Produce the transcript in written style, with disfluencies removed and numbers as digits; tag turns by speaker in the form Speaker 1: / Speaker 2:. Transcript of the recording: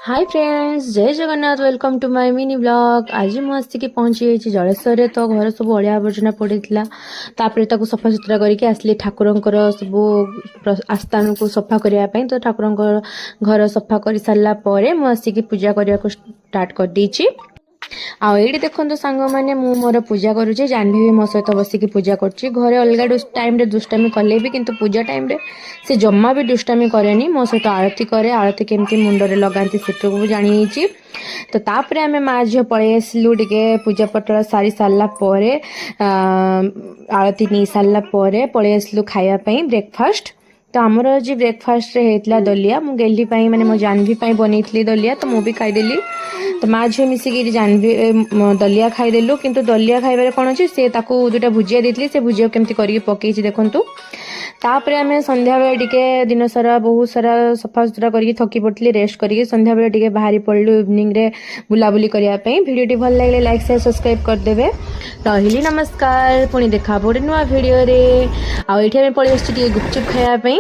Speaker 1: हाय friends, जय Jagannath. Welcome to my mini blog. आज ମୁଁ ଆସିକି ପହଞ୍ଚି ଯାଇଛି ଜଳେଶ୍ୱରରେ। ତ ଘର ସବୁ ଅଳିଆ ଆବର୍ଜନା ପଡ଼ିଥିଲା, ତାପରେ ତାକୁ ସଫାସୁତୁରା କରିକି ଆସିଲି ଠାକୁରଙ୍କର ସବୁ ଆସ୍ଥାନକୁ ସଫା କରିବା ପାଇଁ। ତ ଠାକୁରଙ୍କ ଘର ସଫା କରି ସାରିଲା ପରେ ମୁଁ ଆସିକି ପୂଜା କରିବାକୁ ଷ୍ଟାର୍ଟ କରିଦେଇଛି। ଆଉ ଏଇଠି ଦେଖନ୍ତୁ ସାଙ୍ଗମାନେ, ମୁଁ ମୋର ପୂଜା କରୁଛି। ଜାହ୍ନବୀ ବି ମୋ ସହିତ ବସିକି ପୂଜା କରୁଛି। ଘରେ ଅଲଗା ଟାଇମ୍ରେ ଦୁଷ୍ଟାମି କଲେ ବି କିନ୍ତୁ ପୂଜା ଟାଇମ୍ରେ ସେ ଜମା ବି ଦୁଷ୍ଟାମି କରେନି। ମୋ ସହିତ ଆଳତୀ କରେ। ଆଳତୀ କେମିତି ମୁଣ୍ଡରେ ଲଗାନ୍ତି ସେସବୁ ବି ଜାଣିଯାଇଛି। ତ ତାପରେ ଆମେ ମା ଝିଅ ପଳେଇ ଆସିଲୁ। ଟିକେ ପୂଜା ପଟଳ ସାରି ସାରିଲା ପରେ ଆଳତୀ ନେଇ ସାରିଲା ପରେ ପଳେଇ ଆସିଲୁ ଖାଇବା ପାଇଁ ବ୍ରେକଫାଷ୍ଟ। ତ ଆମର ଆଜି ବ୍ରେକଫାଷ୍ଟରେ ହେଇଥିଲା ଦଲିଆ। ମୁଁ ଗେହ୍ଲି ପାଇଁ ମାନେ ମୋ ଜାହ୍ନବୀ ପାଇଁ ବନେଇଥିଲି ଦଲିଆ, ତ ମୁଁ ବି ଖାଇଦେଲି। ତ ମା ଝିଅ ମିଶିକି ଜାହ୍ନବୀ ଦଲିଆ ଖାଇଦେଲୁ। କିନ୍ତୁ ଦଲିଆ ଖାଇବାରେ କ'ଣ ଅଛି, ସେ ତାକୁ ଯେଉଁଟା ଭୁଜିଆ ଦେଇଥିଲି ସେ ଭୁଜିଆକୁ କେମିତି କରିକି ପକେଇଛି ଦେଖନ୍ତୁ। ତାପରେ ଆମେ ସନ୍ଧ୍ୟାବେଳେ ଟିକେ ଦିନ ସାରା ବହୁତ ସାରା ସଫାସୁତୁରା କରିକି ଥକି ପଡ଼ିଥିଲି, ରେଷ୍ଟ କରିକି ସନ୍ଧ୍ୟାବେଳେ ଟିକେ ବାହାରି ପଡ଼ିଲୁ ଇଭିନିଂରେ ବୁଲାବୁଲି କରିବା ପାଇଁ। ଭିଡ଼ିଓଟି ଭଲ ଲାଗିଲେ ଲାଇକ୍ ସେୟାର ସବସ୍କ୍ରାଇବ୍ କରିଦେବେ। ରହିଲି, ନମସ୍କାର। ପୁଣି ଦେଖା ହେବ ଗୋଟେ ନୂଆ ଭିଡ଼ିଓରେ। ଆଉ ଏଇଠି ଆମେ ପଳେଇ ଆସିଛୁ ଟିକେ ଗୁପଚୁପ୍ ଖାଇବା ପାଇଁ।